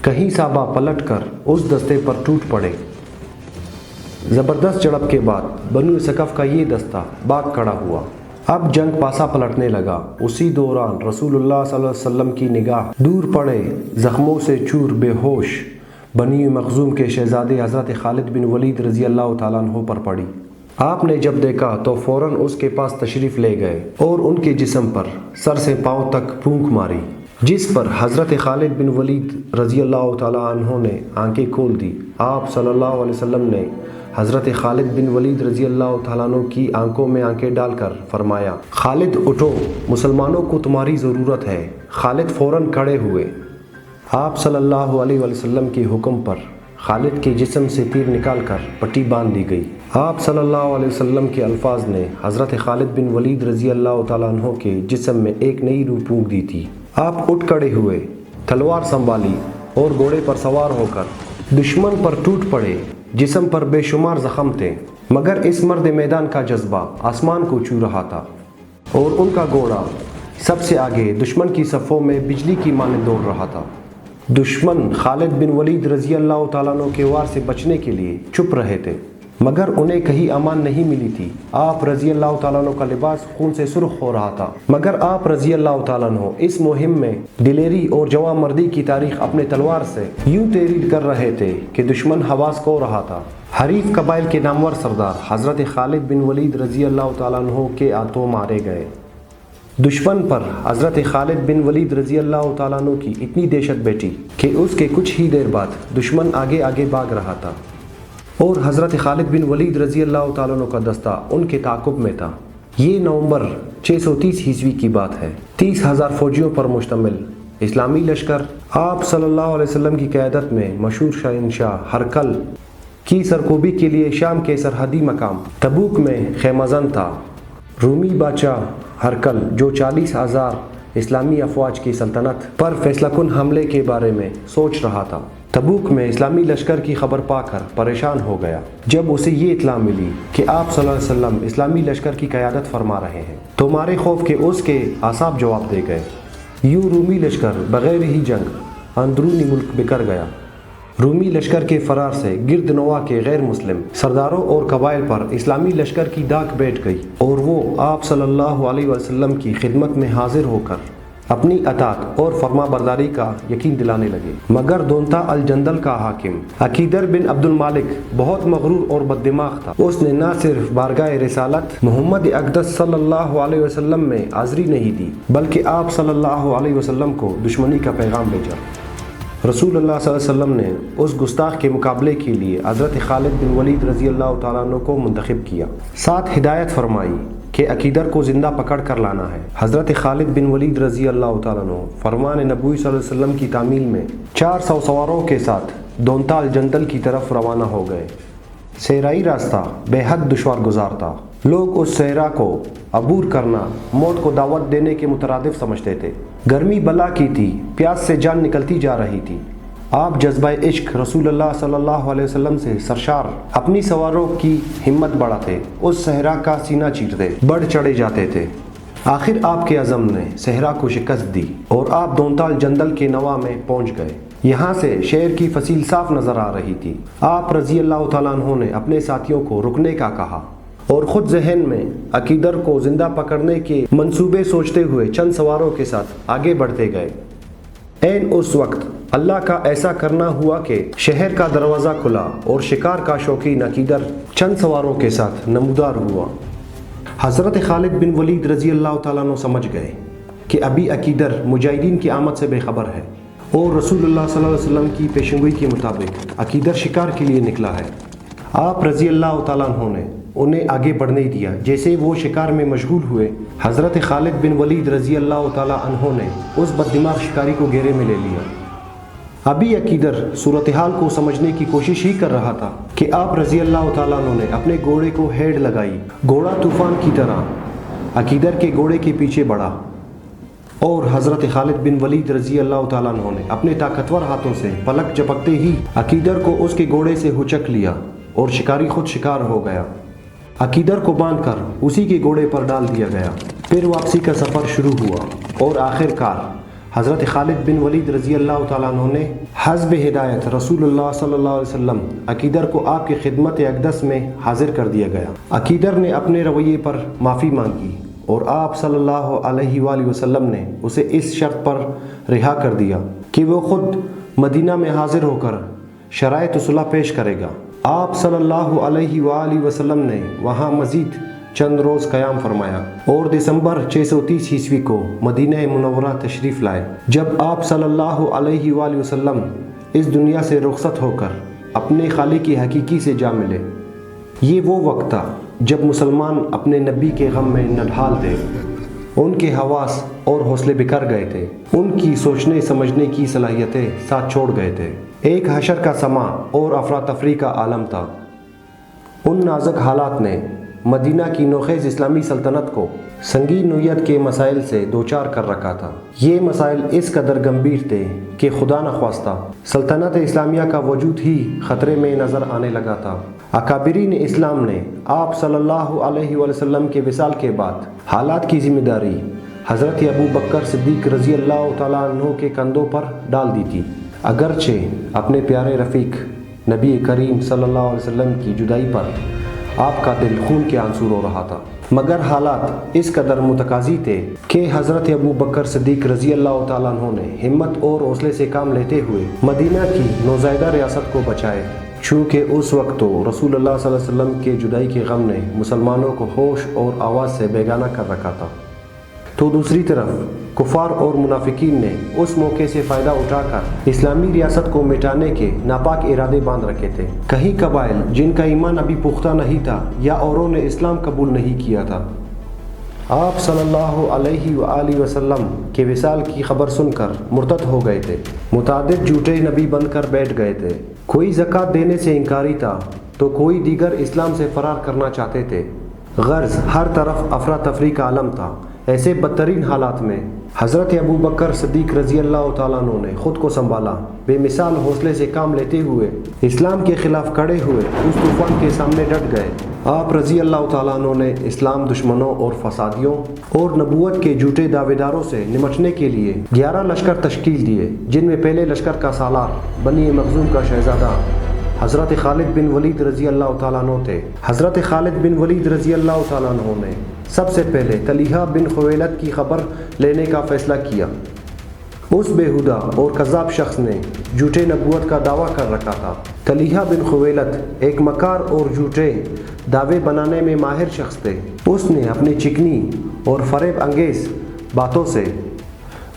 کہیں صحابہ پلٹ کر اس دستے پر ٹوٹ پڑے۔ زبردست جھڑپ کے بعد بنو ثقف کا یہ دستہ باغ کھڑا ہوا۔ اب جنگ پاسا پلٹنے لگا۔ اسی دوران رسول اللہ صلی اللہ علیہ وسلم کی نگاہ دور پڑے زخموں سے چور بے ہوش بنی مخزوم کے شہزادے حضرت خالد بن ولید رضی اللہ تعالیٰ عنہ پر پڑی۔ آپ نے جب دیکھا تو فوراً اس کے پاس تشریف لے گئے اور ان کے جسم پر سر سے پاؤں تک پھونک ماری، جس پر حضرت خالد بن ولید رضی اللہ تعالیٰ عنہ نے آنکھیں کھول دی۔ آپ صلی اللہ علیہ وسلم نے حضرت خالد بن ولید رضی اللہ تعالیٰ عنہ کی آنکھوں میں آنکھیں ڈال کر فرمایا، خالد اٹھو، مسلمانوں کو تمہاری ضرورت ہے۔ خالد فوراً کھڑے ہوئے۔ آپ صلی اللہ علیہ وسلم کے حکم پر خالد کے جسم سے تیر نکال کر پٹی باندھ دی گئی۔ آپ صلی اللہ علیہ وسلم کے الفاظ نے حضرت خالد بن ولید رضی اللہ تعالیٰ عنہ کے جسم میں ایک نئی روح پھونک دی تھی۔ آپ اٹھ کھڑے ہوئے، تلوار سنبھالی اور گھوڑے پر سوار ہو کر دشمن پر ٹوٹ پڑے۔ جسم پر بے شمار زخم تھے، مگر اس مرد میدان کا جذبہ آسمان کو چھو رہا تھا اور ان کا گھوڑا سب سے آگے دشمن کی صفوں میں بجلی کی مانند دوڑ رہا تھا۔ دشمن خالد بن ولید رضی اللہ تعالیٰ عنہ کے وار سے بچنے کے لیے چھپ رہے تھے، مگر انہیں کہیں امان نہیں ملی تھی۔ آپ رضی اللہ تعالیٰ عنہ کا لباس خون سے سرخ ہو رہا تھا، مگر آپ رضی اللہ تعالیٰ عنہ اس مہم میں دلیری اور جواں مردی کی تاریخ اپنے تلوار سے یوں تحریر کر رہے تھے کہ دشمن حواس کھو رہا تھا۔ حریف قبائل کے نامور سردار حضرت خالد بن ولید رضی اللہ تعالیٰ عنہ کے ہاتھوں مارے گئے۔ دشمن پر حضرت خالد بن ولید رضی اللہ تعالیٰ عنہ کی اتنی دہشت بیٹھی کہ اس کے کچھ ہی دیر بعد دشمن آگے آگے بھاگ رہا تھا اور حضرت خالد بن ولید رضی اللہ تعالیٰ عنہ کا دستہ ان کے تعاقب میں تھا۔ یہ نومبر 630 عیسوی کی بات ہے۔ 30,000 فوجیوں پر مشتمل اسلامی لشکر آپ صلی اللہ علیہ وسلم کی قیادت میں مشہور شہنشاہ ہرقل کی سرکوبی کے لیے شام کے سرحدی مقام تبوک میں خیمہ زن تھا۔ رومی بادشاہ ہرقل جو 40,000 اسلامی افواج کی سلطنت پر فیصلہ کن حملے کے بارے میں سوچ رہا تھا، تبوک میں اسلامی لشکر کی خبر پا کر پریشان ہو گیا۔ جب اسے یہ اطلاع ملی کہ آپ صلی اللہ علیہ وسلم اسلامی لشکر کی قیادت فرما رہے ہیں تو مارے خوف کے اس کے اعصاب جواب دے گئے۔ یوں رومی لشکر بغیر ہی جنگ اندرونی ملک بکھر گیا۔ رومی لشکر کے فرار سے گرد نواح کے غیر مسلم سرداروں اور قبائل پر اسلامی لشکر کی داغ بیٹھ گئی اور وہ آپ صلی اللہ علیہ وسلم کی خدمت میں حاضر ہو کر اپنی اطاعت اور فرما برداری کا یقین دلانے لگے۔ مگر دونتا الجندل کا حاکم عقیدر بن عبد المالک بہت مغرور اور بددماغ تھا۔ اس نے نہ صرف بارگاہ رسالت محمد اقدس صلی اللہ علیہ وسلم میں حاضری نہیں دی، بلکہ آپ صلی اللہ علیہ وسلم کو دشمنی کا پیغام بھیجا۔ رسول اللہ صلی اللہ علیہ وسلم نے اس گستاخ کے مقابلے کے لیے حضرت خالد بن ولید رضی اللہ تعالیٰ عنہ کو منتخب کیا، ساتھ ہدایت فرمائی کہ عقیدر کو زندہ پکڑ کر لانا ہے۔ حضرت خالد بن ولید رضی اللہ تعالیٰ عنہ فرمان نبوی صلی اللہ علیہ وسلم کی تعمیل میں 400 سواروں کے ساتھ دونتا الجندل کی طرف روانہ ہو گئے۔ صحرائی راستہ بے حد دشوار گزار تھا۔ لوگ اس صحرا کو عبور کرنا موت کو دعوت دینے کے مترادف سمجھتے تھے۔ گرمی بلا کی تھی، پیاس سے جان نکلتی جا رہی تھی۔ آپ جذبہ عشق رسول اللہ صلی اللہ علیہ وسلم سے سرشار اپنی سواروں کی ہمت بڑھاتے اس صحرا کا سینہ چیرتے بڑھ چڑھے جاتے تھے۔ آخر آپ کے عزم نے صحرا کو شکست دی اور آپ دونتا الجندل کے نواح میں پہنچ گئے۔ یہاں سے شہر کی فصیل صاف نظر آ رہی تھی۔ آپ رضی اللہ تعالیٰ عنہ نے اپنے ساتھیوں کو رکنے کا کہا اور خود ذہن میں عقیدر کو زندہ پکڑنے کے منصوبے سوچتے ہوئے چند سواروں کے ساتھ آگے بڑھتے گئے۔ عین اس وقت اللہ کا ایسا کرنا ہوا کہ شہر کا دروازہ کھلا اور شکار کا شوقین عقیدر چند سواروں کے ساتھ نمودار ہوا۔ حضرت خالد بن ولید رضی اللہ تعالیٰ عنہ سمجھ گئے کہ ابھی عقیدر مجاہدین کی آمد سے بے خبر ہے اور رسول اللہ صلی اللہ علیہ وسلم کی پیشنگوئی کے مطابق عقیدر شکار کے لیے نکلا ہے۔ آپ رضی اللہ تعالیٰ عنہ نے انہیں آگے بڑھنے دیا۔ جیسے وہ شکار میں مشغول ہوئے، حضرت خالد بن ولید رضی اللہ تعالیٰ عنہ نے اس بددماغ شکاری کو گھیرے میں لے لیا۔ ابھی عقیدر صورتحال کو سمجھنے کی کوشش ہی کر رہا تھا کہ آپ رضی اللہ تعالیٰ عنہ نے اپنے گھوڑے کو ہیڈ لگائی۔ گھوڑا طوفان کی طرح عقیدر کے گھوڑے کے پیچھے بڑھا اور حضرت خالد بن ولید رضی اللہ تعالیٰ عنہ نے اپنے طاقتور ہاتھوں سے پلک جھپکتے ہی عقیدر کو اس کے گھوڑے سے ہچک لیا اور شکاری خود شکار ہو گیا۔ عقیدر کو باندھ کر اسی کے گھوڑے پر ڈال دیا گیا۔ پھر واپسی کا سفر شروع ہوا اور آخر کار حضرت خالد بن ولید رضی اللہ تعالیٰ عنہ نے حسب ہدایت رسول اللہ صلی اللہ علیہ وسلم عقیدر کو آپ کی خدمت اقدس میں حاضر کر دیا گیا۔ عقیدر نے اپنے رویے پر معافی مانگی اور آپ صلی اللہ علیہ وآلہ وسلم نے اسے اس شرط پر رہا کر دیا کہ وہ خود مدینہ میں حاضر ہو کر شرائط صلح پیش کرے گا۔ آپ صلی اللہ علیہ وآلہ وسلم نے وہاں مزید چند روز قیام فرمایا اور دسمبر 630 عیسوی کو مدینہ منورہ تشریف لائے۔ جب آپ صلی اللہ علیہ وآلہ وسلم اس دنیا سے رخصت ہو کر اپنے خالق حقیقی سے جا ملے، یہ وہ وقت تھا جب مسلمان اپنے نبی کے غم میں نڈھال تھے۔ ان کے حواس اور حوصلے بکھر گئے تھے، ان کی سوچنے سمجھنے کی صلاحیتیں ساتھ چھوڑ گئے تھے۔ ایک حشر کا سما اور افراتفری کا عالم تھا۔ ان نازک حالات نے مدینہ کی نوخیز اسلامی سلطنت کو سنگین نوعیت کے مسائل سے دوچار کر رکھا تھا۔ یہ مسائل اس قدر گمبھیر تھے کہ خدا نخواستہ سلطنت اسلامیہ کا وجود ہی خطرے میں نظر آنے لگا تھا۔ اکابرین اسلام نے آپ صلی اللہ علیہ وسلم کے وصال کے بعد حالات کی ذمہ داری حضرت ابو بکر صدیق رضی اللہ تعالیٰ عنہ کے کندھوں پر ڈال دی تھی۔ اگرچہ اپنے پیارے رفیق نبی کریم صلی اللہ علیہ وسلم کی جدائی پر آپ کا دل خون کے آنسو رو رہا تھا، مگر حالات اس قدر متقاضی تھے کہ حضرت ابو بکر صدیق رضی اللہ تعالیٰ عنہ نے ہمت اور حوصلے سے کام لیتے ہوئے مدینہ کی نوزائیدہ ریاست کو بچائے، چونکہ اس وقت تو رسول اللہ صلی اللہ علیہ وسلم کے جدائی کے غم نے مسلمانوں کو ہوش اور آواز سے بیگانہ کر رکھا تھا۔ تو دوسری طرف کفار اور منافقین نے اس موقع سے فائدہ اٹھا کر اسلامی ریاست کو مٹانے کے ناپاک ارادے باندھ رکھے تھے۔ کہیں قبائل جن کا ایمان ابھی پختہ نہیں تھا یا اوروں نے اسلام قبول نہیں کیا تھا، آپ صلی اللہ علیہ وآلہ وسلم کے وصال کی خبر سن کر مرتد ہو گئے تھے، متعدد جھوٹے نبی بن کر بیٹھ گئے تھے۔ کوئی زکوٰۃ دینے سے انکاری تھا تو کوئی دیگر اسلام سے فرار کرنا چاہتے تھے۔ غرض ہر طرف افراتفری کا عالم تھا۔ ایسے بدترین حالات میں حضرت ابو بکر صدیق رضی اللہ تعالیٰ عنہ نے خود کو سنبھالا، بے مثال حوصلے سے کام لیتے ہوئے اسلام کے خلاف کھڑے ہوئے اس طوفان کے سامنے ڈٹ گئے۔ آپ رضی اللہ تعالیٰ عنہ نے اسلام دشمنوں اور فسادیوں اور نبوت کے جھوٹے دعوے داروں سے نمٹنے کے لیے 11 لشکر تشکیل دیے، جن میں پہلے لشکر کا سالار بنی مخزوم کا شہزادہ حضرت خالد بن ولید رضی اللہ تعالیٰ عنہ تھے۔ حضرت خالد بن ولید رضی اللہ تعالیٰ عنہ نے سب سے پہلے طلحہ بن خویلد کی خبر لینے کا فیصلہ کیا۔ اس بےہودہ اور کذاب شخص نے جھوٹے نبوت کا دعویٰ کر رکھا تھا۔ طلحہ بن خویلد ایک مکار اور جھوٹے دعوے بنانے میں ماہر شخص تھے۔ اس نے اپنی چکنی اور فریب انگیز باتوں سے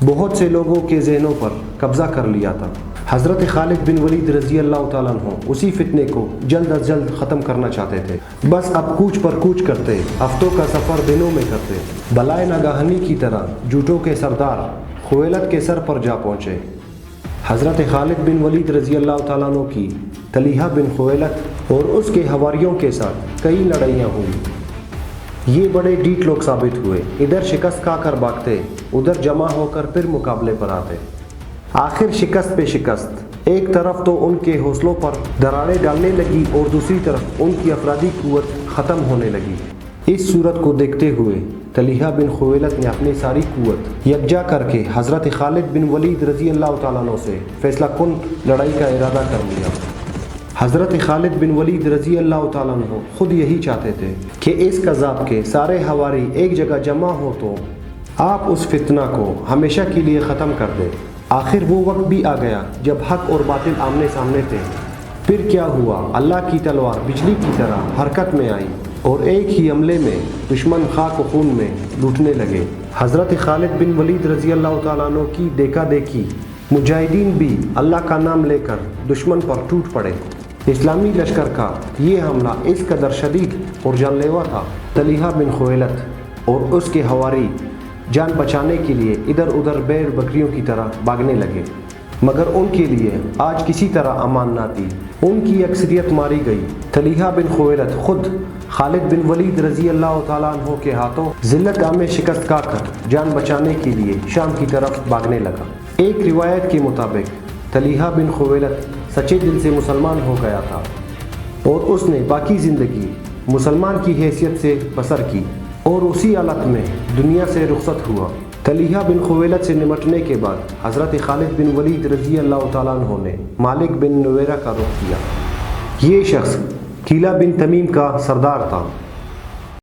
بہت سے لوگوں کے ذہنوں پر قبضہ کر لیا تھا۔ حضرت خالد بن ولید رضی اللہ تعالیٰ عنہ اسی فتنے کو جلد از جلد ختم کرنا چاہتے تھے۔ بس اب کوچ پر کوچ کرتے، ہفتوں کا سفر دنوں میں کرتے۔ بلائے ناگہانی کی طرح جھوٹوں کے سردار خویلد کے سر پر جا پہنچے۔ حضرت خالد بن ولید رضی اللہ تعالیٰ عنہ کی طلحہ بن خویلد اور اس کے حواریوں کے ساتھ کئی لڑائیاں ہوئی۔ یہ بڑے ڈیٹ لوگ ثابت ہوئے، ادھر شکست کھا کر بھاگتے، ادھر جمع ہو کر پھر مقابلے پر آتے۔ آخر شکست پہ شکست، ایک طرف تو ان کے حوصلوں پر دراڑیں ڈالنے لگی اور دوسری طرف ان کی افرادی قوت ختم ہونے لگی۔ اس صورت کو دیکھتے ہوئے طلحہ بن خویلد نے اپنی ساری قوت یکجا کر کے حضرت خالد بن ولید رضی اللہ تعالیٰ عنہ سے فیصلہ کن لڑائی کا ارادہ کر لیا۔ حضرت خالد بن ولید رضی اللہ تعالیٰ عنہ خود یہی چاہتے تھے کہ اس کذاب کے سارے حواری ایک جگہ جمع ہو تو آپ اس فتنہ کو ہمیشہ کے لیے ختم کر دیں۔ آخر وہ وقت بھی آ گیا جب حق اور باطل آمنے سامنے تھے۔ پھر کیا ہوا؟ اللہ کی تلوار بجلی کی طرح حرکت میں آئی اور ایک ہی حملے میں دشمن خاک و خون میں لوٹنے لگے۔ حضرت خالد بن ولید رضی اللہ تعالیٰ عنہ کی دیکھا دیکھی مجاہدین بھی اللہ کا نام لے کر دشمن پر ٹوٹ پڑے۔ اسلامی لشکر کا یہ حملہ اس قدر شدید اور جان لیوا تھا، طلحہ بن خویلد اور اس کے حواری جان بچانے کے لیے ادھر ادھر بیر بکریوں کی طرح بھاگنے لگے، مگر ان کے لیے آج کسی طرح امان نہ تھی۔ ان کی اکثریت ماری گئی۔ طلحہ بن خویلد خود خالد بن ولید رضی اللہ تعالیٰ عنہ کے ہاتھوں ذلت میں شکست کھا کر جان بچانے کے لیے شام کی طرف بھاگنے لگا۔ ایک روایت کے مطابق طلحہ بن خویلد سچے دل سے مسلمان ہو گیا تھا اور اس نے باقی زندگی مسلمان کی حیثیت سے بسر کی اور اسی حالت میں دنیا سے رخصت ہوا۔ طلحہ بن خویلد سے نمٹنے کے بعد حضرت خالد بن ولید رضی اللہ تعالیٰ عنہ نے مالک بن نویرہ کا رخ کیا۔ یہ شخص قیلہ بن تمیم کا سردار تھا۔